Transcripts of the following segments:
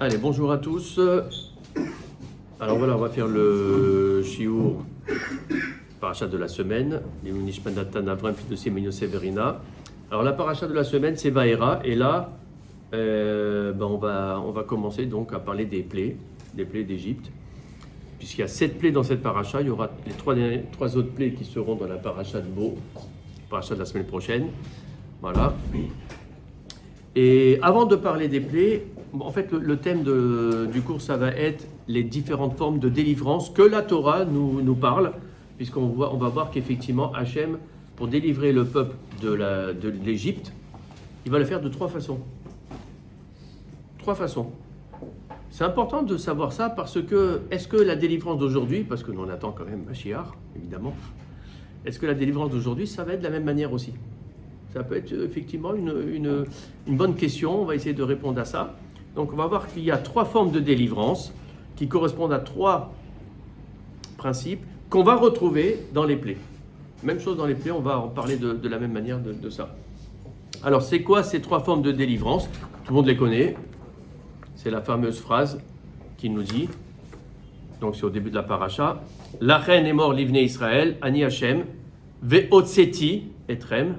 Allez, bonjour à tous. Alors voilà, on va faire le shiur parachat de la semaine. Nishmat Natan Avram Fidossi Menyo Severina. Alors la parachat de la semaine, c'est Vaera. Et là, on va commencer donc à parler des plaies d'Égypte. Puisqu'il y a 7 plaies dans cette paracha, il y aura les trois autres plaies qui seront dans la paracha de Bo, paracha de la semaine prochaine. Voilà. Et avant de parler des plaies, en fait, le thème du cours, ça va être les différentes formes de délivrance que la Torah nous parle, puisqu'on va voir qu'effectivement, Hachem, pour délivrer le peuple de l'Égypte, il va le faire de 3 façons. 3 façons. C'est important de savoir ça parce que, est-ce que la délivrance d'aujourd'hui, parce que nous on attend quand même Mashiach, évidemment, est-ce que la délivrance d'aujourd'hui, ça va être de la même manière aussi? Ça peut être effectivement une bonne question, on va essayer de répondre à ça. Donc on va voir qu'il y a 3 formes de délivrance qui correspondent à 3 principes qu'on va retrouver dans les plaies. Même chose dans les plaies, on va en parler de la même manière de ça. Alors c'est quoi ces 3 formes de délivrance? Tout le monde les connaît. C'est la fameuse phrase qui nous dit, donc c'est au début de la paracha, Lachen est mort l'ivne Israël, Ani Hashem, ve'otseti etrem,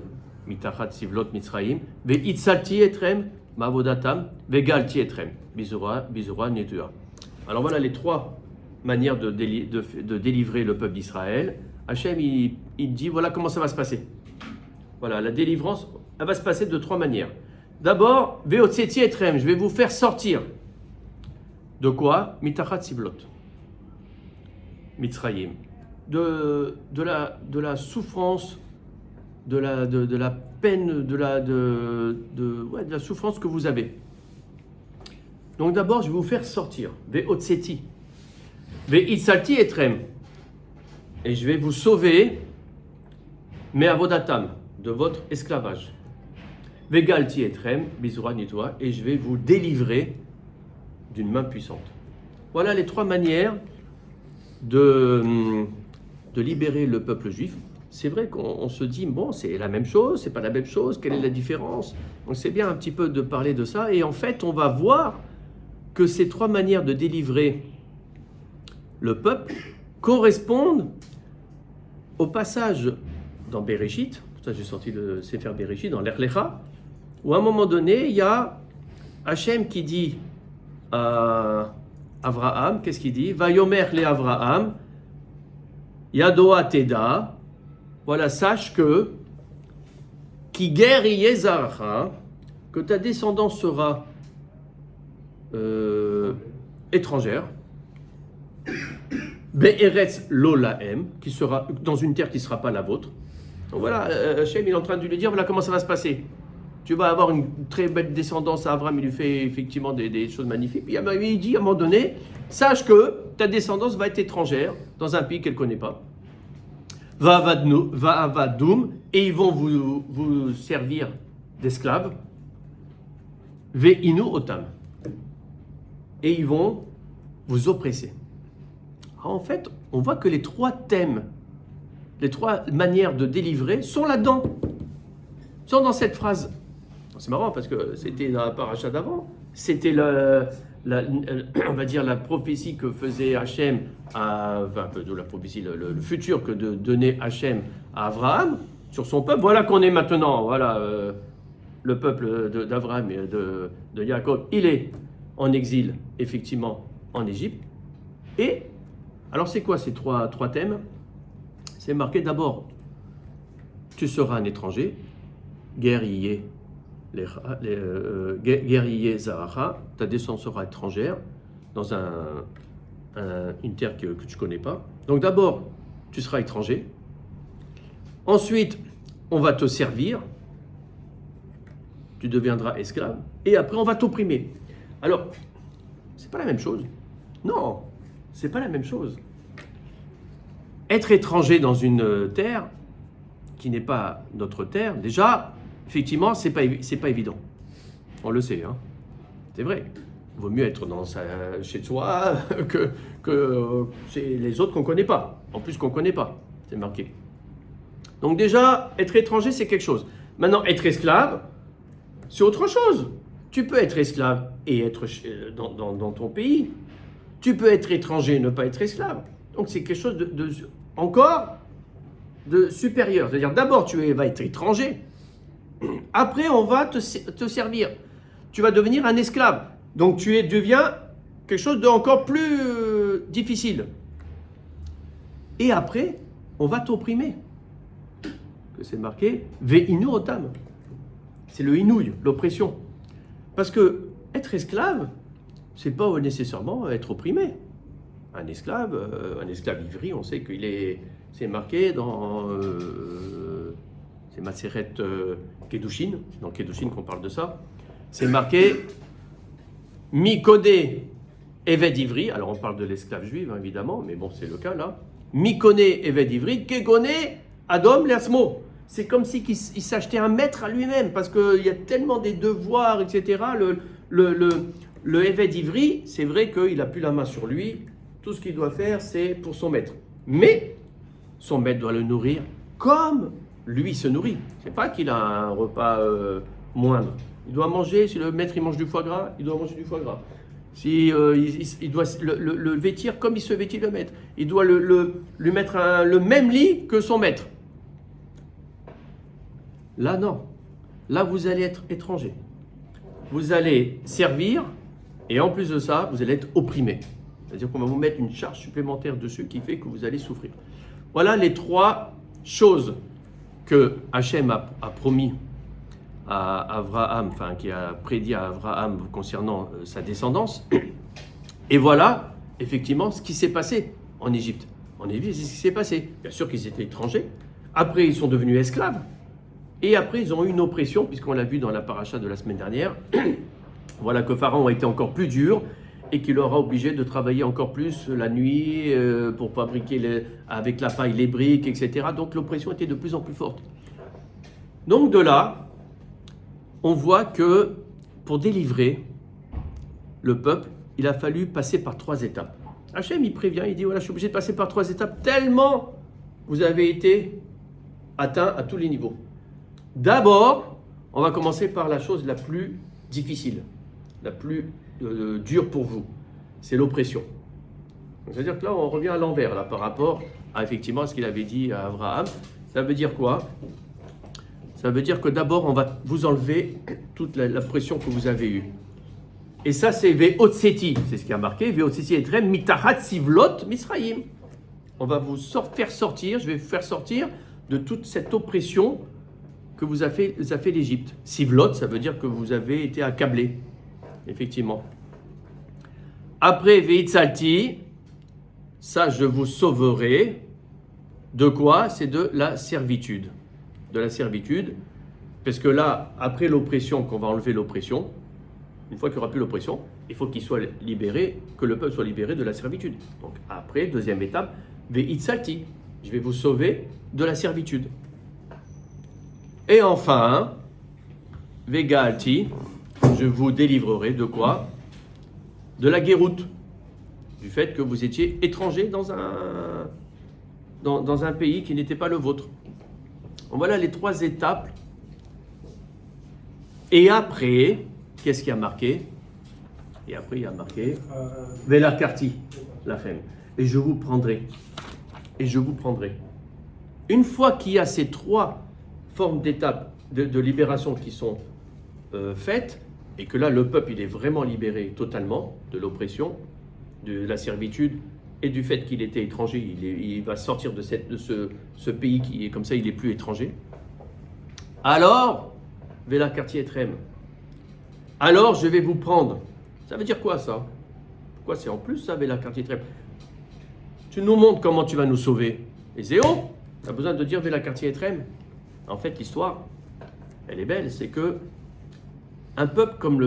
mitachat sivlot mitzrayim, ve'itzalti etrem, mavodatam, ve'galti etrem, bizura netua. Alors voilà les 3 manières de délivrer le peuple d'Israël. Hachem, il dit, voilà comment ça va se passer. Voilà, la délivrance, elle va se passer de 3 manières. D'abord, ve'otseti etrem, je vais vous faire sortir. De quoi? Mitachat sivlot. Mitzrayim. De la souffrance, de la peine, de la souffrance que vous avez. Donc d'abord, je vais vous faire sortir. Ve'otseti. Ve'itzalti etrem. Et je vais vous sauver, mais avodatam, de votre esclavage. Vegalti etrem, bizura nitoa, et je vais vous délivrer d'une main puissante. Voilà les 3 manières de libérer le peuple juif. C'est vrai qu'on se dit, bon, c'est la même chose, c'est pas la même chose, quelle est la différence? Donc c'est bien un petit peu de parler de ça, et en fait, on va voir que ces 3 manières de délivrer le peuple correspondent au passage dans Bereshit. Pour ça j'ai sorti le Sefer Bereshit, dans l'Erlecha, où à un moment donné, il y a Hachem qui dit à Avraham, qu'est-ce qu'il dit? Vayomer le Avraham, Yadoa Teda, voilà, sache que, qui guerre Yezaracha, que ta descendance sera étrangère, Be'eretz Lolaem, qui sera dans une terre qui ne sera pas la vôtre. Donc voilà, Hachem il est en train de lui dire, voilà comment ça va se passer. Tu vas avoir une très belle descendance. Abraham, il lui fait effectivement des choses magnifiques. Puis il dit à un moment donné, sache que ta descendance va être étrangère dans un pays qu'elle ne connaît pas. Va avadoum, et ils vont vous servir d'esclaves. Ve'inu otam. Et ils vont vous oppresser. Alors, en fait, on voit que les 3 thèmes, les 3 manières de délivrer sont là-dedans. Sont dans cette phrase. C'est marrant parce que c'était la paracha d'avant. C'était on va dire la prophétie que faisait Hachem, la prophétie, le futur que donnait Hachem à Abraham sur son peuple. Voilà qu'on est maintenant. Voilà, le peuple d'Abraham et de Jacob, il est en exil, effectivement, en Égypte. Et, alors c'est quoi ces 3 thèmes? C'est marqué d'abord, tu seras un étranger, guerrier Zaracha, ta descendance sera étrangère dans une terre que tu ne connais pas. Donc d'abord, tu seras étranger. Ensuite, on va te servir. Tu deviendras esclave. Et après, on va t'opprimer. Alors, c'est pas la même chose. Non, c'est pas la même chose. Être étranger dans une terre qui n'est pas notre terre, déjà, effectivement, c'est pas évident. On le sait, hein. C'est vrai. Il vaut mieux être chez soi que chez les autres qu'on ne connaît pas. En plus qu'on ne connaît pas, c'est marqué. Donc déjà, être étranger, c'est quelque chose. Maintenant, être esclave, c'est autre chose. Tu peux être esclave et être dans ton pays. Tu peux être étranger et ne pas être esclave. Donc c'est quelque chose encore de supérieur. C'est-à-dire d'abord vas être étranger. Après on va te servir. Tu vas devenir un esclave. Donc deviens quelque chose d'encore plus difficile. Et après, on va t'opprimer. Que c'est marqué Ve'inu otam. C'est le inouï, l'oppression. Parce que être esclave, c'est pas nécessairement être opprimé. Un esclave ivri, on sait c'est marqué dans c'est Maseret Kedushin, c'est dans Kedushin qu'on parle de ça. C'est marqué Mikone Eved ivri. Alors on parle de l'esclave juif, hein, évidemment, mais bon, c'est le cas là. Mikone Eved ivri, Kegone Adom Leasmo. C'est comme s'il s'achetait un maître à lui-même, parce qu'il y a tellement des devoirs, etc. Le Eved ivri, c'est vrai qu'il n'a plus la main sur lui. Tout ce qu'il doit faire, c'est pour son maître. Mais son maître doit le nourrir comme lui se nourrit. C'est pas qu'il a un repas moindre. Il doit manger, si le maître il mange du foie gras, il doit manger du foie gras. Si, il doit le vêtir comme il se vêtit le maître. Il doit lui mettre le même lit que son maître. Là, non. Là, vous allez être étranger. Vous allez servir, et en plus de ça, vous allez être opprimé. C'est-à-dire qu'on va vous mettre une charge supplémentaire dessus qui fait que vous allez souffrir. Voilà les trois choses que Hachem a promis à Abraham, enfin qui a prédit à Abraham concernant sa descendance. Et voilà, effectivement, ce qui s'est passé en Égypte. En Égypte, c'est ce qui s'est passé. Bien sûr qu'ils étaient étrangers. Après, ils sont devenus esclaves. Et après, ils ont eu une oppression, puisqu'on l'a vu dans la paracha de la semaine dernière. Voilà que Pharaon a été encore plus dur et qu'il leur a obligé de travailler encore plus la nuit pour fabriquer avec la paille les briques, etc. Donc l'oppression était de plus en plus forte. Donc de là, on voit que pour délivrer le peuple, il a fallu passer par 3 étapes. Hachem, il prévient, il dit, voilà, je suis obligé de passer par 3 étapes, tellement vous avez été atteint à tous les niveaux. D'abord, on va commencer par la chose la plus difficile, la plus dure pour vous, c'est l'oppression. C'est-à-dire que là, on revient à l'envers, là, par rapport à effectivement ce qu'il avait dit à Abraham. Ça veut dire quoi? Ça veut dire que d'abord, on va vous enlever toute la pression que vous avez eue. Et ça, c'est Ve'otseti, c'est ce qui a marqué, Ve'otseti etrem mitahat sivlot misraïm. On va vous faire sortir, je vais vous faire sortir de toute cette oppression que vous a fait l'Égypte. Sivlot, ça veut dire que vous avez été accablé, effectivement. Après, Veitzalti, ça je vous sauverai. De quoi? C'est de la servitude. De la servitude, parce que là, après l'oppression, qu'on va enlever l'oppression, une fois qu'il n'y aura plus l'oppression, il faut qu'il soit libéré, que le peuple soit libéré de la servitude. Donc après, deuxième étape, Veitzalti, je vais vous sauver de la servitude. Et enfin, Vegalti, je vous délivrerai de quoi? De la guéroute, du fait que vous étiez étranger dans un pays qui n'était pas le vôtre. Donc voilà les 3 étapes. Et après, qu'est-ce qui a marqué? Et après, il y a marqué Velakarti, la femme. Et je vous prendrai. Et je vous prendrai. Une fois qu'il y a ces 3 formes d'étapes de libération qui sont faites, et que là, le peuple, il est vraiment libéré totalement de l'oppression, de la servitude, et du fait qu'il était étranger, il va sortir de ce pays qui est comme ça, il n'est plus étranger. Alors, Vela Quartier Etrem, alors je vais vous prendre. Ça veut dire quoi ça? Pourquoi c'est en plus ça, Vela Quartier Etrem? Tu nous montres comment tu vas nous sauver. Et Zéo, tu as besoin de dire Vela Quartier Etrem. En fait, l'histoire, elle est belle, c'est que un peuple comme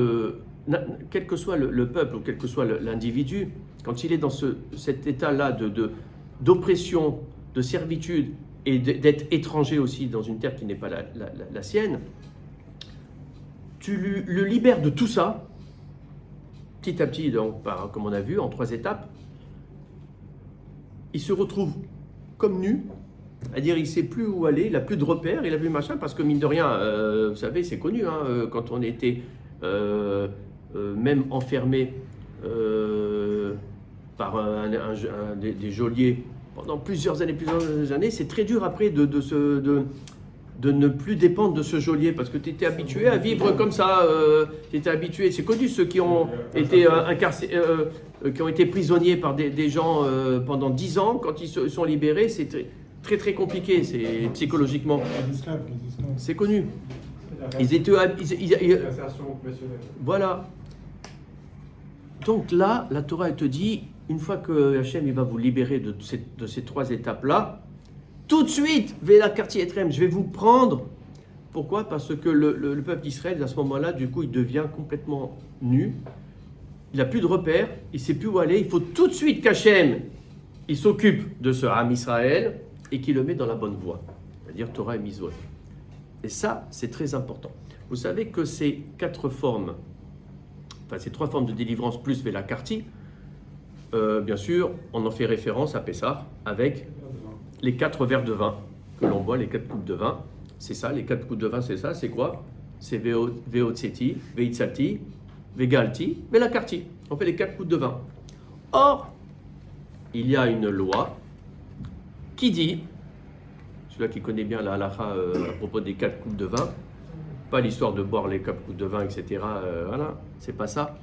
quel que soit le peuple ou quel que soit l'individu, quand il est dans cet état-là d'oppression, de servitude et d'être étranger aussi dans une terre qui n'est pas la sienne, tu le libères de tout ça, petit à petit, donc, comme on a vu, en 3 étapes. Il se retrouve comme nu, c'est-à-dire il ne sait plus où aller, il n'a plus de repères, il n'a plus machin, parce que mine de rien, vous savez, c'est connu, hein, quand on était même enfermé par des geôliers pendant plusieurs années, c'est très dur après de ne plus dépendre de ce geôlier parce que tu étais habitué à vivre comme ça. Tu étais habitué. C'est connu ceux qui ont été qui ont été prisonniers par des gens pendant 10 ans. Quand ils se sont libérés, c'est très très compliqué. C'est psychologiquement. C'est connu. Ils étaient. Voilà. Donc là, la Torah elle te dit, une fois que Hachem il va vous libérer de ces 3 étapes-là, tout de suite, Véla Karti Etrem, je vais vous prendre. Pourquoi? Parce que le peuple d'Israël, à ce moment-là, du coup, il devient complètement nu. Il n'a plus de repères, il ne sait plus où aller. Il faut tout de suite qu'Hachem, il s'occupe de ce Ham Israël et qu'il le met dans la bonne voie. C'est-à-dire Torah et Mitzvot. Et ça, c'est très important. Vous savez que ces 4 formes, enfin ces 3 formes de délivrance plus Véla Karti, bien sûr, on en fait référence à Pessah avec les 4 verres de vin que l'on boit, les 4 coupes de vin. C'est ça, les 4 coupes de vin, c'est ça, c'est quoi? C'est Veotseti, Veitzalti, Vegalti, Véla Karti. On fait les 4 coupes de vin. Or, il y a une loi qui dit, celui-là qui connaît bien la halakha à propos des 4 coupes de vin, pas l'histoire de boire les 4 coupes de vin, etc. Voilà, c'est pas ça.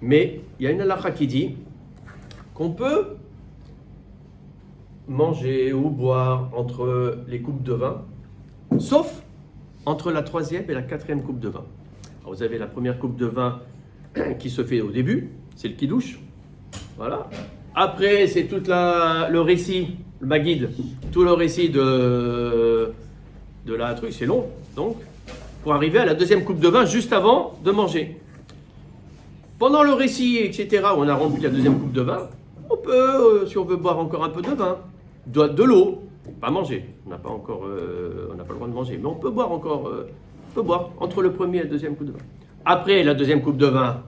Mais il y a une halakha qui dit qu'on peut manger ou boire entre les coupes de vin, sauf entre la 3e et la 4e coupe de vin. Alors vous avez la première coupe de vin qui se fait au début, c'est le kidouche. Voilà. Après, c'est tout le récit, le Maguide, tout le récit de la truc, c'est long. Donc, pour arriver à la 2e coupe de vin juste avant de manger. Pendant le récit, etc., où on a rempli la 2e coupe de vin, on peut, si on veut boire encore un peu de vin, de l'eau, pas manger. On n'a pas le droit de manger, mais on peut boire encore, on peut boire entre le premier et la 2e coupe de vin. Après la 2e coupe de vin,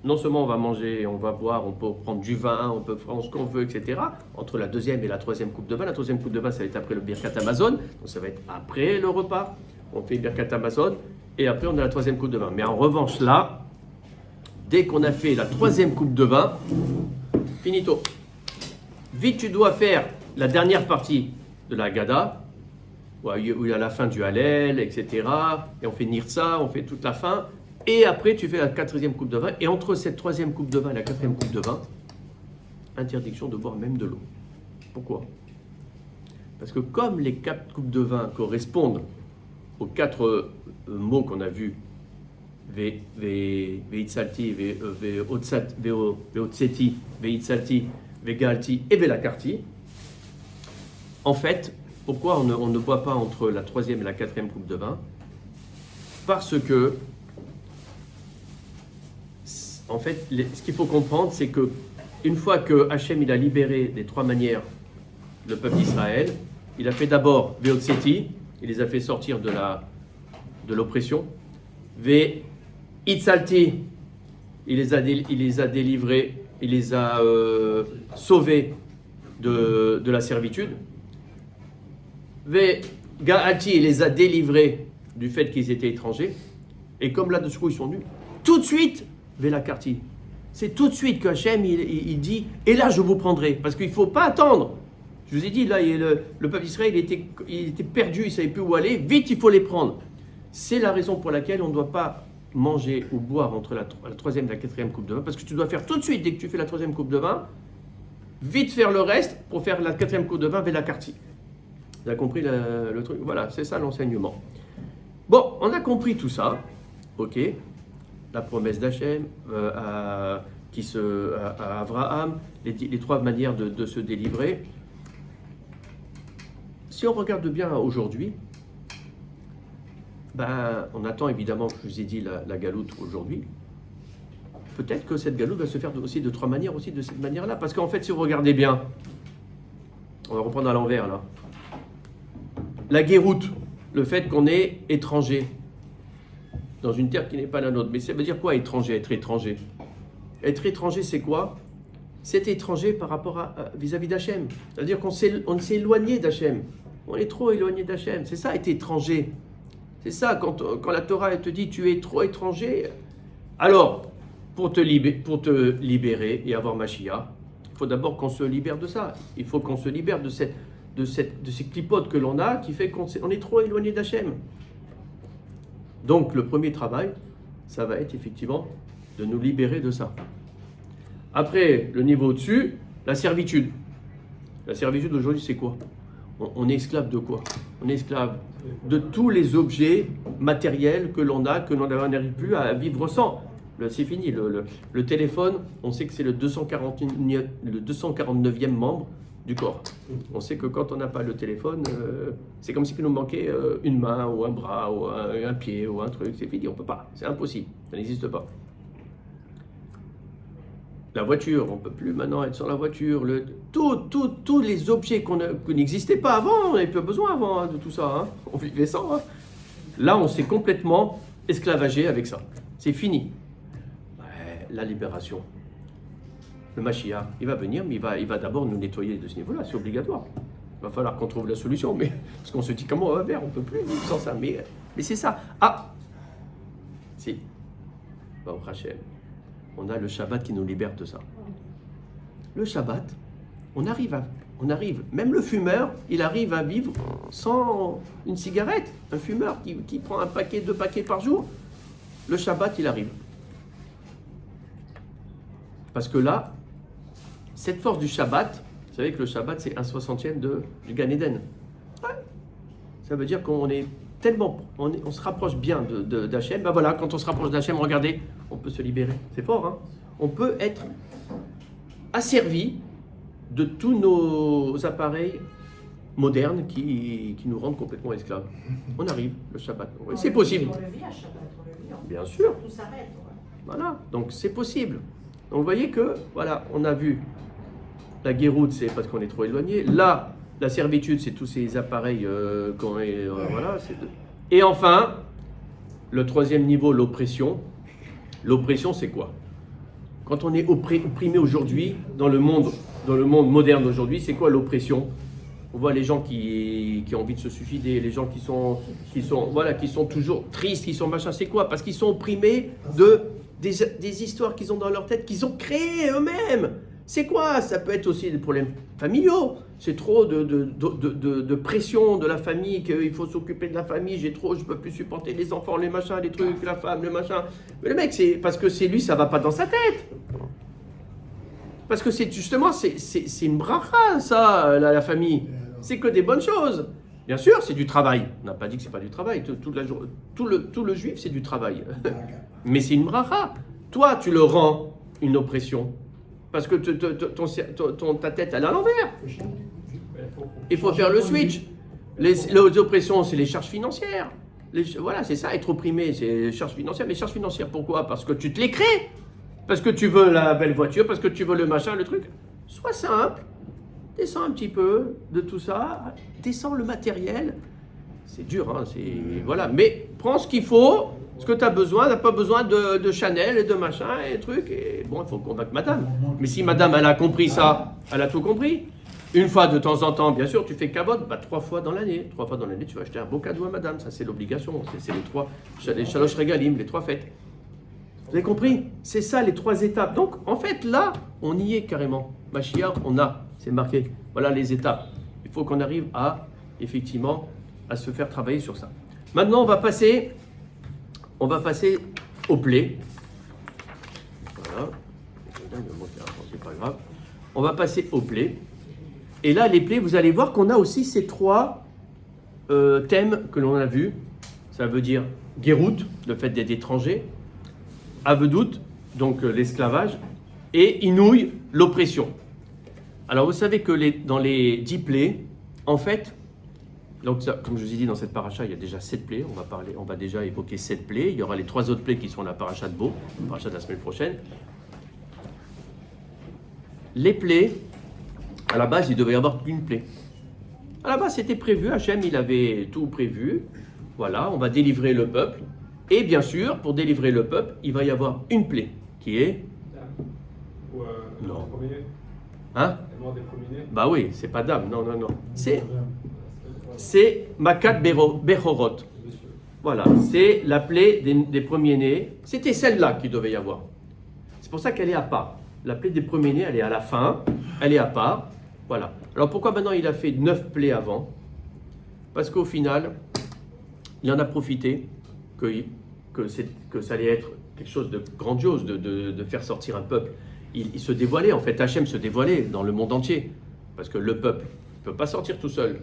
non seulement on va manger, on va boire, on peut prendre du vin, on peut prendre ce qu'on veut, etc. Entre la 2e et la 3e coupe de vin, la 3e coupe de vin, ça va être après le Birkat Hamazon, donc ça va être après le repas. On fait le Birkat Hamazon et après on a la 3e coupe de vin. Mais en revanche là, dès qu'on a fait la 3e coupe de vin, finito. Vite, tu dois faire la dernière partie de la Haggadah, où il y a la fin du Hallel, etc. Et on fait Nirtza, on fait toute la fin. Et après, tu fais la 4e coupe de vin. Et entre cette 3e coupe de vin et la 4e coupe de vin, interdiction de boire même de l'eau. Pourquoi? Parce que comme les 4 coupes de vin correspondent aux 4 mots qu'on a vus, Veitzalti, Veotseti, Veitzalti, Vegalti et Véla Karti, en fait, pourquoi on ne boit pas entre la 3e et la 4e coupe de vin? Parce que, en fait, ce qu'il faut comprendre, c'est que une fois que Hachem il a libéré des 3 manières le peuple d'Israël, il a fait d'abord Veotseti, il les a fait sortir de l'oppression. Veitzalti, il les a délivrés, il les a sauvés de la servitude. Vegalti, il les a délivrés du fait qu'ils étaient étrangers. Et comme là-dessous ils sont nus, tout de suite, Véla Karti. C'est tout de suite que Hachem il dit, et là je vous prendrai. Parce qu'il ne faut pas attendre. Je vous ai dit, là, le peuple d'Israël il était perdu, il ne savait plus où aller. Vite, il faut les prendre. C'est la raison pour laquelle on ne doit pas manger ou boire entre la 3e et la 4e coupe de vin. Parce que tu dois faire tout de suite, dès que tu fais la 3e coupe de vin, vite faire le reste pour faire la 4e coupe de vin Véla Karti. Vous avez compris le truc? Voilà, c'est ça l'enseignement. Bon, on a compris tout ça. Ok. La promesse d'Hachem à Abraham, les 3 manières de se délivrer. Si on regarde bien aujourd'hui, on attend évidemment, je vous ai dit, la galoute aujourd'hui. Peut-être que cette galoute va se faire aussi de 3 manières, aussi de cette manière-là. Parce qu'en fait, si vous regardez bien, on va reprendre à l'envers là. La guéroute, le fait qu'on est étranger dans une terre qui n'est pas la nôtre. Mais ça veut dire quoi étranger, être étranger? Être étranger, c'est quoi? C'est étranger par rapport vis-à-vis d'Hachem. C'est-à-dire qu'on s'est éloigné d'Hachem. On est trop éloigné d'Hachem. C'est ça, être étranger. C'est ça, quand la Torah elle te dit tu es trop étranger. Alors, pour te libérer et avoir Mashiach, il faut d'abord qu'on se libère de ça. Il faut qu'on se libère de ces clipotes que l'on a qui fait qu'on est trop éloigné d'Hachem. Donc, le premier travail, ça va être effectivement de nous libérer de ça. Après, le niveau au-dessus, la servitude. La servitude aujourd'hui, c'est quoi ? On est esclave de quoi ? On est esclave de tous les objets matériels que l'on a, que l'on n'arrive plus à vivre sans. C'est fini. Le téléphone, on sait que c'est le 249e membre du corps. On sait que quand on n'a pas le téléphone, c'est comme si il nous manquait une main ou un bras ou un pied ou un truc. C'est fini, on ne peut pas. C'est impossible. Ça n'existe pas. La voiture, on ne peut plus maintenant être sur la voiture. Tous les objets qui n'existaient pas avant, on n'avait plus besoin avant de tout ça. Hein. On vivait sans. Hein. Là, on s'est complètement esclavagé avec ça. C'est fini. Ouais, la libération. Le Mashiach, il va venir, mais il va d'abord nous nettoyer de ce niveau-là. C'est obligatoire. Il va falloir qu'on trouve la solution. Mais, parce qu'on se dit comment on va faire, on ne peut plus vivre sans ça. Mais c'est ça. Ah si. Bah, au Hachem. On a le Shabbat qui nous libère de ça. Le Shabbat, on arrive, même le fumeur, il arrive à vivre sans une cigarette. Un fumeur qui prend deux paquets par jour, le Shabbat, il arrive. Parce que là, cette force du Shabbat, vous savez que le Shabbat, c'est 1/60e du Gan Eden. Ouais. Ça veut dire qu'on est tellement, on se rapproche bien d'Hachem. Ben voilà, quand on se rapproche d'Hachem, regardez, on peut se libérer. C'est fort, hein. On peut être asservi de tous nos appareils modernes qui nous rendent complètement esclaves. On arrive, le Shabbat. Oui, c'est possible. On le vit à Shabbat, on le vit. Bien sûr. Tout s'arrête. Ouais. Voilà, donc c'est possible. Donc vous voyez que, voilà, on a vu la guéroute, c'est parce qu'on est trop éloigné. Là, la servitude, c'est tous ces appareils voilà. Et enfin, le troisième niveau, l'oppression. L'oppression, c'est quoi ? Quand on est opprimé aujourd'hui, dans le monde moderne d'aujourd'hui, c'est quoi l'oppression ? On voit les gens qui ont envie de se suicider, les gens qui sont toujours tristes, qui sont machin. C'est quoi ? Parce qu'ils sont opprimés des histoires qu'ils ont dans leur tête, qu'ils ont créées eux-mêmes. C'est quoi ? Ça peut être aussi des problèmes familiaux. C'est trop de pression de la famille, qu'il faut s'occuper de la famille, je peux plus supporter les enfants, les machins, les trucs, la femme, le machin. Mais le mec, c'est parce que c'est lui, ça va pas dans sa tête. Parce que c'est justement, c'est une bracha, ça, la famille. C'est que des bonnes choses. Bien sûr, c'est du travail. On n'a pas dit que c'est pas du travail. Tout le juif, c'est du travail. Mais c'est une bracha. Toi, tu le rends une oppression. Parce que ta tête, elle est à l'envers. Il faut faire le switch. Les oppressions, c'est les charges financières. Voilà, c'est ça, être opprimé, c'est les charges financières. Les charges financières, pourquoi ? Parce que tu te les crées. Parce que tu veux la belle voiture, parce que tu veux le machin, le truc. Sois simple. Descends un petit peu de tout ça. Descends le matériel. C'est dur, hein, voilà. Mais prends ce qu'il faut. Ce que tu as besoin, tu n'as pas besoin de Chanel et de machin et trucs. Et bon, il faut convaincre madame. Mais si madame, elle a compris ça, elle a tout compris. Une fois de temps en temps, bien sûr, tu fais cabot, 3 fois dans l'année. 3 fois dans l'année, tu vas acheter un beau cadeau à madame. Ça, c'est l'obligation. C'est les Shalosh Regalim, les 3 fêtes. Vous avez compris ? C'est ça, les 3 étapes. Donc, en fait, là, on y est carrément. Mashiach, c'est marqué. Voilà les étapes. Il faut qu'on arrive effectivement, à se faire travailler sur ça. Maintenant, on va passer au plaies. Voilà. C'est pas grave. On va passer aux plaies. Et là, les plaies, vous allez voir qu'on a aussi ces 3 thèmes que l'on a vus. Ça veut dire Gérout, le fait d'être étranger. Avedout, donc l'esclavage. Et Inouï, l'oppression. Alors, vous savez que dans les 10 plaies, en fait, donc ça, comme je vous ai dit, dans cette paracha, il y a déjà 7 plaies. On va déjà évoquer 7 plaies. Il y aura les 3 autres plaies qui sont la paracha de Bo, la paracha de la semaine prochaine. Les plaies, à la base, il devait y avoir qu'une plaie. À la base, c'était prévu. Hachem, il avait tout prévu. Voilà, on va délivrer le peuple. Et bien sûr, pour délivrer le peuple, il va y avoir une plaie, qui est... non. Hein? Bah oui, c'est pas dame, non. C'est Makat Bechorot. Voilà, c'est la plaie des premiers-nés. C'était celle-là qu'il devait y avoir. C'est pour ça qu'elle est à part. La plaie des premiers-nés, elle est à la fin, elle est à part. Voilà. Alors pourquoi maintenant il a fait 9 plaies avant? Parce qu'au final, il en a profité que ça allait être quelque chose de grandiose, de faire sortir un peuple. Il se dévoilait, en fait, Hachem se dévoilait dans le monde entier. Parce que le peuple ne peut pas sortir tout seul.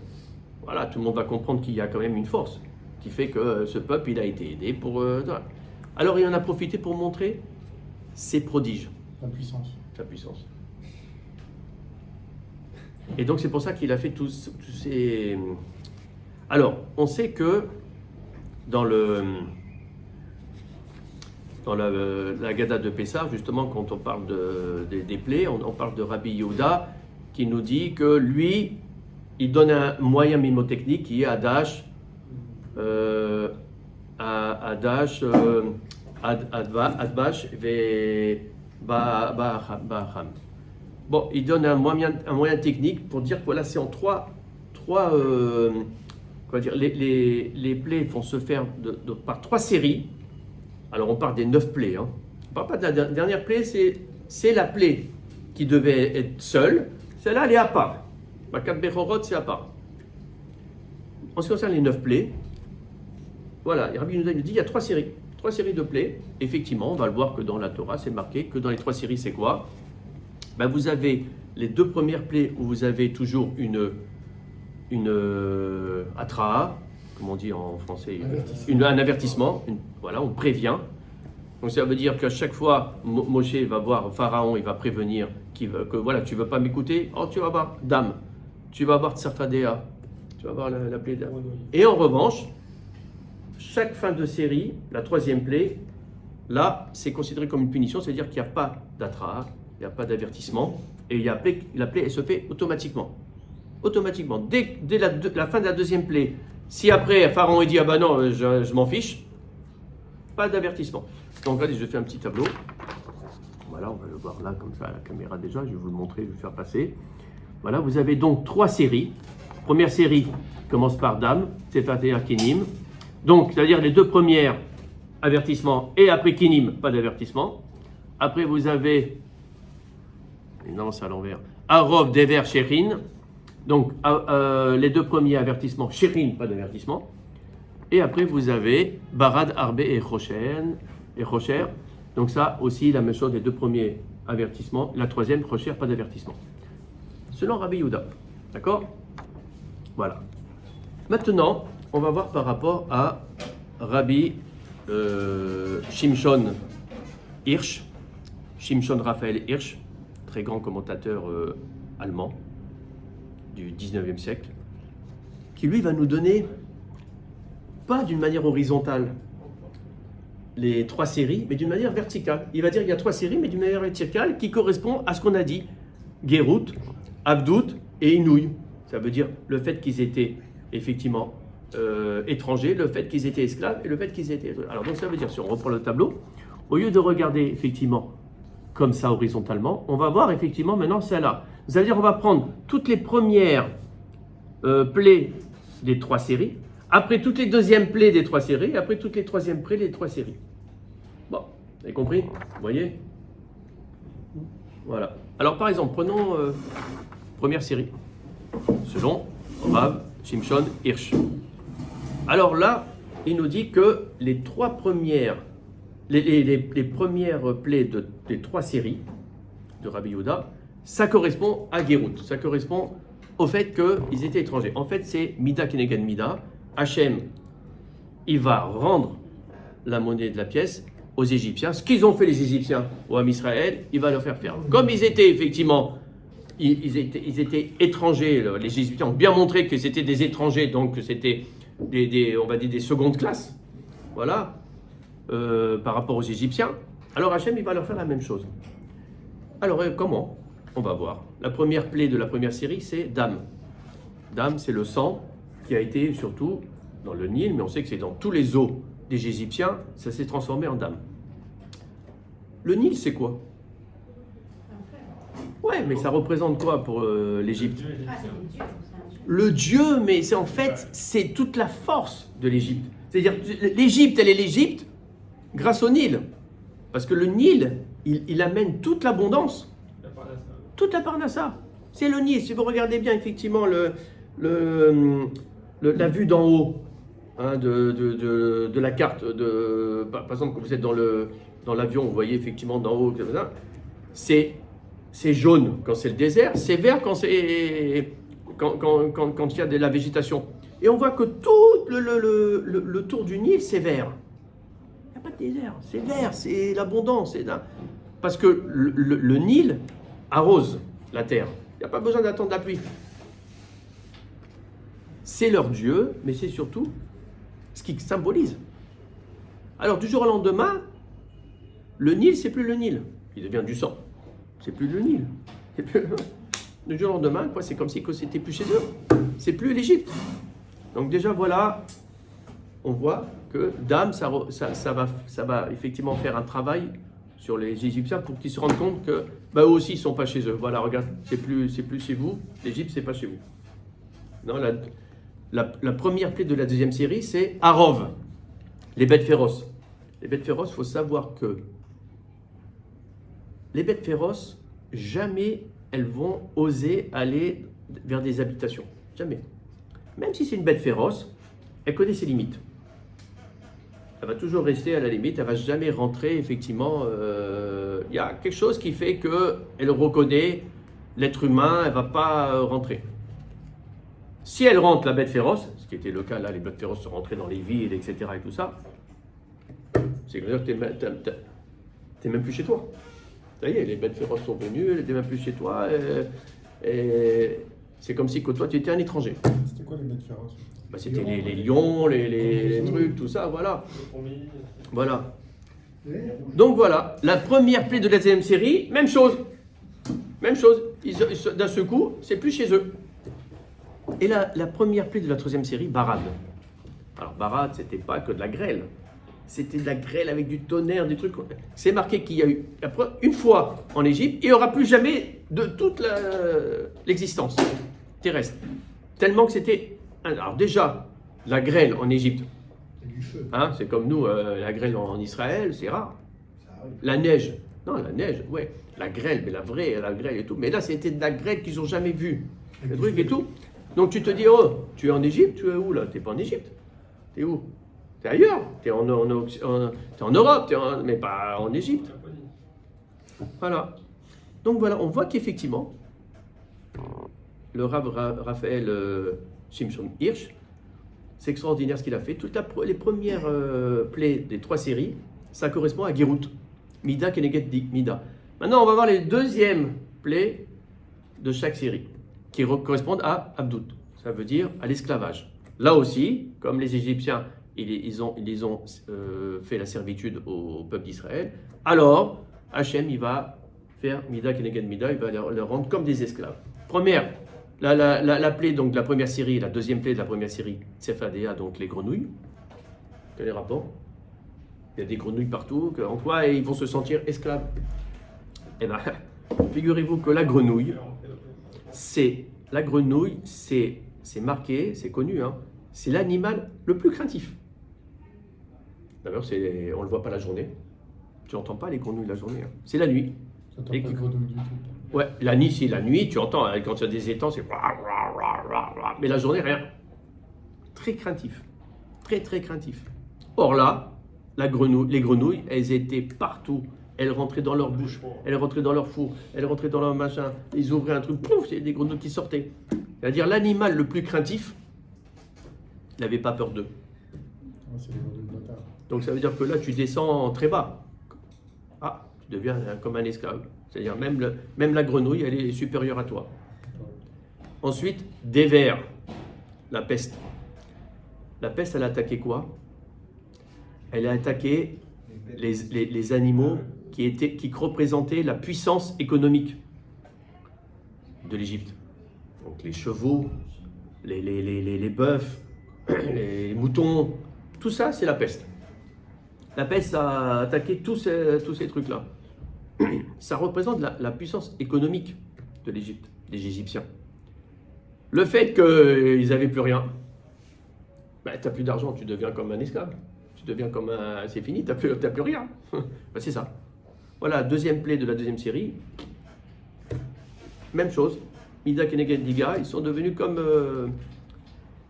Voilà, tout le monde va comprendre qu'il y a quand même une force qui fait que ce peuple, il a été aidé pour... Alors il en a profité pour montrer ses prodiges. La puissance. Sa puissance. Et donc c'est pour ça qu'il a fait tous ces... Alors, on sait que dans la Gada de Pessah, justement, quand on parle des plaies, on parle de Rabbi Yehuda, qui nous dit que lui, il donne un moyen mnémotechnique qui est Adash, Adbash, Baham. Bon, il donne un moyen technique pour dire que voilà, c'est en trois les plaies vont se faire par 3 séries. Alors on parle des 9 plaies. Hein. On ne parle pas de la dernière plaie, c'est la plaie qui devait être seule. Celle-là, elle est à part. Makat Bechorot, c'est à part. En ce qui concerne les 9 plaies, voilà, Rabbi Yehuda nous dit il y a 3 séries. 3 séries de plaies. Effectivement, on va le voir que dans la Torah, c'est marqué que dans les 3 séries, c'est quoi? Ben, vous avez les 2 premières plaies où vous avez toujours une atraa, comme on dit en français, un avertissement. Voilà, on prévient. Donc ça veut dire qu'à chaque fois, Moshe va voir Pharaon, il va prévenir que voilà, tu ne veux pas m'écouter, oh, tu vas voir Dame, tu vas voir Tsafadéa, tu vas voir la plaie Dame. Et en revanche, chaque fin de série, la 3e plaie, là, c'est considéré comme une punition, c'est-à-dire qu'il n'y a pas d'atraa, il n'y a pas d'avertissement, et la plaie, elle se fait automatiquement. Automatiquement. Dès la fin de la 2e plaie, si après Pharaon il dit ah ben non, je m'en fiche, pas d'avertissement. Donc là, je fais un petit tableau. Voilà, on va le voir là comme ça à la caméra déjà. Je vais vous le montrer, je vais le faire passer. Voilà, vous avez donc 3 séries. Première série commence par Dame, c'est-à-dire Kinim. Donc, c'est-à-dire les 2 premières avertissements et après Kinim, pas d'avertissement. Après, vous avez, non, c'est à l'envers, Arov, Dever, Sherin. Donc, les 2 premiers avertissements, Sherin, pas d'avertissement. Et après, vous avez Barad, Arbe et Rocher. Donc, ça aussi, la même chose des 2 premiers avertissements. La 3e, Rocher, pas d'avertissement. Selon Rabbi Yehuda. D'accord? Voilà. Maintenant, on va voir par rapport à Rabbi Shimshon Hirsch, Shimshon Raphaël Hirsch, très grand commentateur allemand du 19e siècle, qui lui va nous donner, pas d'une manière horizontale, les 3 séries, mais d'une manière verticale. Il va dire qu'il y a 3 séries, mais d'une manière verticale qui correspond à ce qu'on a dit. Gérout, Abdout et Inouï. Ça veut dire le fait qu'ils étaient effectivement étrangers, le fait qu'ils étaient esclaves et le fait qu'ils étaient... Alors donc ça veut dire, si on reprend le tableau, au lieu de regarder effectivement comme ça horizontalement, on va voir effectivement maintenant celle-là. Ça veut dire on va prendre toutes les premières plaies des 3 séries, après toutes les 2e plaies des 3 séries, et après toutes les 3e plaies des 3 séries. Bon, vous avez compris? Vous voyez? Voilà. Alors par exemple, prenons première série, selon Rav Shimshon Hirsch. Alors là, il nous dit que les 3 premières, les premières plaies des 3 séries de Rabbi Yehuda, ça correspond à Gérout, ça correspond au fait qu'ils étaient étrangers. En fait, c'est Mida Keneged Mida. Hachem, il va rendre la monnaie de la pièce aux Égyptiens. Ce qu'ils ont fait les Égyptiens au Ham Israël, il va leur faire faire. Comme ils étaient effectivement, ils étaient étrangers, les Égyptiens ont bien montré que c'était des étrangers, donc c'était on va dire des secondes classes, voilà, par rapport aux Égyptiens. Alors Hachem, il va leur faire la même chose. Alors comment? On va voir. La première plaie de la première série, c'est Dame. Dame, c'est le sang qui a été surtout dans le Nil, mais on sait que c'est dans tous les eaux des Égyptiens, ça s'est transformé en Dame. Le Nil, c'est quoi? Ouais, mais ça représente quoi pour l'Égypte? Le Dieu, mais c'est en fait, c'est toute la force de l'Égypte. C'est-à-dire, l'Égypte, elle est l'Égypte grâce au Nil. Parce que le Nil, il amène toute l'abondance. Toute la parnassa. C'est le Nil. Si vous regardez bien, effectivement, la vue d'en haut hein, de la carte, par exemple, quand vous êtes dans l'avion, vous voyez effectivement d'en haut, c'est jaune quand c'est le désert, c'est vert quand il y a de la végétation. Et on voit que tout le tour du Nil, c'est vert. Il n'y a pas de désert, c'est vert, c'est l'abondance. Parce que le Nil arrose la terre. Il n'y a pas besoin d'attendre la pluie. C'est leur Dieu, mais c'est surtout ce qui symbolise. Alors, du jour au lendemain, le Nil, c'est plus le Nil. Il devient du sang. C'est plus le Nil. Du jour au lendemain, quoi, c'est comme si c'était plus chez eux. C'est plus l'Égypte. Donc déjà, voilà, on voit que Dame, ça va effectivement faire un travail sur les Égyptiens pour qu'ils se rendent compte que eux aussi, ils ne sont pas chez eux. Voilà, regarde, c'est plus chez vous. L'Égypte, c'est pas chez vous. Non, la première plaie de la deuxième série, c'est Arov, les bêtes féroces. Les bêtes féroces, il faut savoir que les bêtes féroces, jamais elles vont oser aller vers des habitations. Jamais. Même si c'est une bête féroce, elle connaît ses limites. Elle va toujours rester à la limite, elle ne va jamais rentrer, effectivement. Il y a quelque chose qui fait qu'elle reconnaît l'être humain, elle ne va pas rentrer. Si elle rentre, la bête féroce, ce qui était le cas là, les bêtes féroces sont rentrées dans les villes, etc. et tout ça, c'est que tu n'es même plus chez toi. Ça y est, les bêtes féroces sont venues, elles n'étaient même plus chez toi, et c'est comme si que toi tu étais un étranger. C'était quoi les bêtes féroces? C'était les lions, les trucs, tout ça, voilà. Voilà. Donc voilà, la première plaie de la deuxième série, même chose. Même chose. D'un seul coup, c'est plus chez eux. Et la première plaie de la troisième série, Barad. Alors Barad, c'était pas que de la grêle. C'était de la grêle avec du tonnerre, des trucs. C'est marqué qu'il y a eu une fois en Égypte, et il n'y aura plus jamais de toute l'existence terrestre. Tellement que c'était... Alors déjà, la grêle en Égypte, hein, c'est comme nous, la grêle en Israël, c'est rare. La neige, non, la neige, ouais. La grêle, mais la vraie, la grêle et tout. Mais là, c'était de la grêle qu'ils n'ont jamais vue. Le truc et tout. Donc tu te dis, oh, tu es en Égypte, tu es où là? Tu n'es pas en Égypte. Tu es où? Tu es ailleurs. Tu es en Europe, mais pas en Égypte. Voilà. Donc voilà, on voit qu'effectivement, le Rav Raphaël Shimshon Hirsch, c'est extraordinaire ce qu'il a fait. Toutes les premières plaies des trois séries, ça correspond à Gérout. Mida, Keneged, Mida. Maintenant, on va voir les deuxièmes plaies de chaque série, qui correspondent à Abdout. Ça veut dire à l'esclavage. Là aussi, comme les Égyptiens, ils ont fait la servitude au peuple d'Israël, alors Hachem, il va faire Mida, Keneged, Mida, il va les rendre comme des esclaves. Première, la plaie donc, de la première série, la deuxième plaie de la première série, Tsefadéa, donc les grenouilles. Quel est le rapport? Il y a des grenouilles partout, en quoi ils vont se sentir esclaves? Eh bien, figurez-vous que la grenouille, c'est marqué, c'est connu, hein, c'est l'animal le plus craintif. D'ailleurs, on ne le voit pas la journée. Tu n'entends pas les grenouilles la journée. Hein. C'est la nuit. Ça t'entend pas de grenouilles du tout. Ouais, la nuit, c'est la nuit, tu entends, hein, quand il y a des étangs, c'est... Mais la journée, rien. Très craintif. Très, très craintif. Or là, les grenouilles, elles étaient partout. Elles rentraient dans leur bouche, elles rentraient dans leur four, elles rentraient dans leur machin. Ils ouvraient un truc, pouf, c'est des grenouilles qui sortaient. C'est-à-dire l'animal le plus craintif, il n'avait pas peur d'eux. Ah, c'est les grenouilles bâtards. Donc ça veut dire que là, tu descends très bas. Ah, tu deviens comme un esclave. C'est-à-dire même la grenouille, elle est supérieure à toi. Ensuite, des vers, la peste. La peste, elle a attaqué quoi? Elle a attaqué les animaux qui représentaient la puissance économique de l'Égypte. Donc les chevaux, les bœufs, les moutons, tout ça, c'est la peste. La peste a attaqué tous ces trucs-là. Ça représente la puissance économique de l'Égypte, des Égyptiens. Le fait qu'ils n'avaient plus rien, Ben, tu n'as plus d'argent, tu deviens comme un esclave. Tu deviens comme un... C'est fini, tu n'as plus rien. Ben, c'est ça. Voilà, deuxième plaie de la deuxième série. Même chose. Mida Keneged Diga, ils sont devenus comme...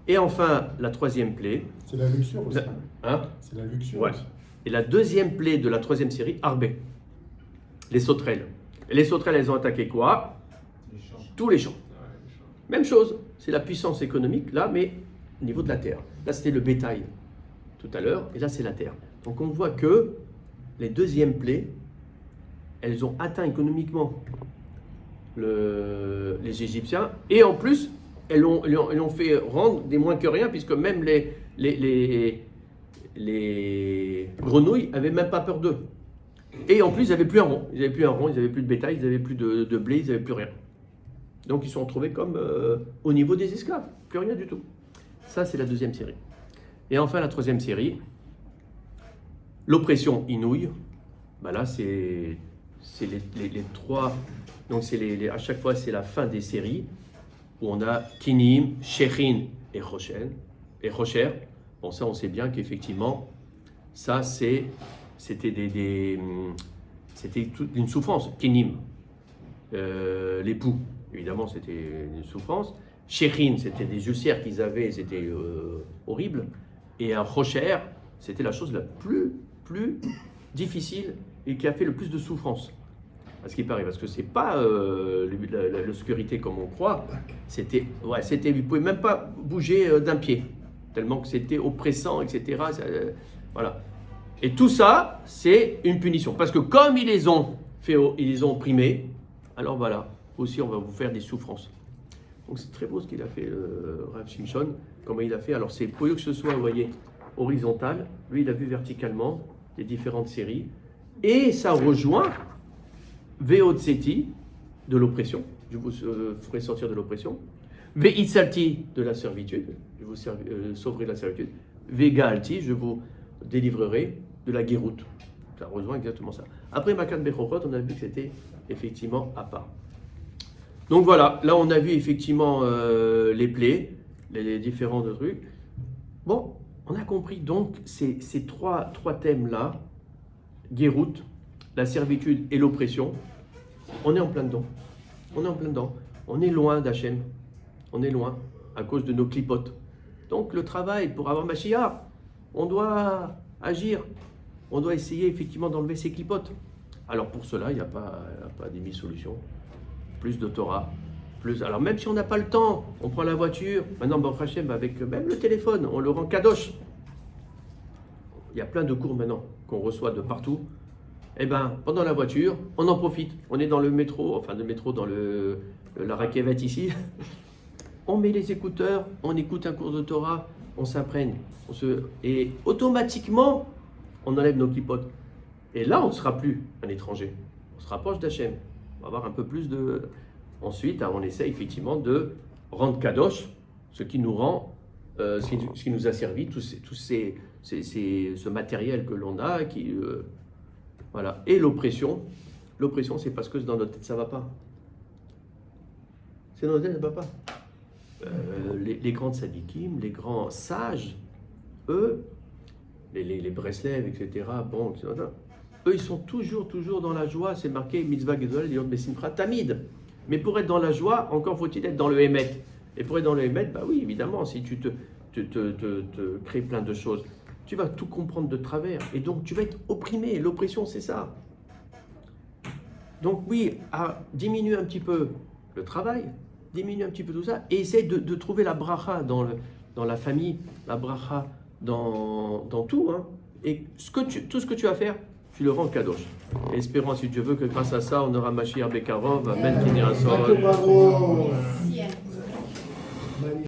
Et enfin, la troisième plaie. C'est la luxure aussi. Hein? C'est la luxure Ouais. aussi. Et la deuxième plaie de la troisième série, Arbé. Les sauterelles. Et les sauterelles, elles ont attaqué quoi? Tous les champs. Même chose. C'est la puissance économique, là, mais au niveau de la terre. Là, c'était le bétail tout à l'heure, et là, c'est la terre. Donc, on voit que les deuxièmes plaies, elles ont atteint économiquement les Égyptiens, et en plus, elles ont fait rendre des moins que rien, puisque même les grenouilles n'avaient même pas peur d'eux. Et en plus, ils n'avaient plus un rond. Ils n'avaient plus un rond, ils n'avaient plus de bétail, ils n'avaient plus de blé, ils n'avaient plus rien. Donc, ils se sont retrouvés comme au niveau des esclaves. Plus rien du tout. Ça, c'est la deuxième série. Et enfin, la troisième série, l'oppression inouïe. Ben là, c'est les trois. Donc, à chaque fois, c'est la fin des séries où on a Kinim, Shechin et Rocher. Bon, ça, on sait bien qu'effectivement, ça, c'était c'était toute une souffrance. Kinim, l'époux, évidemment, c'était une souffrance. Shechin, c'était des ulcères qu'ils avaient, c'était horrible. Et un Rocher, c'était la chose la plus difficile et qui a fait le plus de souffrance. À ce qui paraît, parce que c'est pas l'obscurité comme on croit. C'était, vous pouvez même pas bouger d'un pied, tellement que c'était oppressant, etc. Voilà. Et tout ça, c'est une punition, parce que comme ils les ont opprimés, alors voilà, aussi on va vous faire des souffrances. Donc c'est très beau ce qu'il a fait, Rav Shimshon, comment il a fait. Alors c'est pour que ce soit, vous voyez, horizontal. Lui, il a vu verticalement les différentes séries, et ça rejoint Veotseti, de l'oppression, je vous ferai sortir de l'oppression. Veitzalti, de la servitude, je vous sauverai de la servitude. Vegalti, je vous délivrerai de la guéroute. Ça rejoint exactement ça. Après Makan Bechorot, on a vu que c'était effectivement à part. Donc voilà, là on a vu effectivement les plaies, les différents trucs. Bon, on a compris donc ces trois thèmes-là, guéroute, la servitude et l'oppression. On est en plein dedans. On est en plein dedans. On est loin d'Hachem. On est loin à cause de nos clipotes. Donc le travail pour avoir Mashiach, on doit agir. On doit essayer effectivement d'enlever ces clipotes. Alors pour cela, il n'y a pas demi-solution. Plus de Torah. Alors même si on n'a pas le temps, on prend la voiture. Maintenant, Baruch Hashem, avec même le téléphone, on le rend kadosh. Il y a plein de cours maintenant qu'on reçoit de partout. Eh bien, pendant la voiture, on en profite. On est dans le métro, dans la raquette ici. On met les écouteurs, on écoute un cours de Torah, on s'imprègne. Et automatiquement, on enlève nos clipotes. Et là, on ne sera plus un étranger. On se rapproche d'Hachem. On va avoir un peu plus de... Ensuite, on essaie effectivement de rendre kadosh, ce qui nous rend, ce qui nous a servi, ce matériel que l'on a, voilà. Et l'oppression, c'est parce que dans notre tête, ça ne va pas. C'est dans notre tête, ça ne va pas. Les grands tzadikim, les grands sages, eux, les Breslev, etc., bon, eux, ils sont toujours dans la joie. C'est marqué mitzvah gedol liot besimcha tamid. Mais pour être dans la joie, encore faut-il être dans le émet. Et pour être dans le émet, bah oui, évidemment, si tu te crées plein de choses, tu vas tout comprendre de travers. Et donc, tu vas être opprimé. L'oppression, c'est ça. Donc oui, diminue un petit peu le travail, diminue un petit peu tout ça, et essaie de trouver la bracha dans la famille, la bracha dans tout. Hein. Et tout ce que tu vas faire, tu le rends kadosh. Et espérons, si Dieu veut, que grâce à ça, on aura Mashiach Bekarov, Amen, Kinei Asor.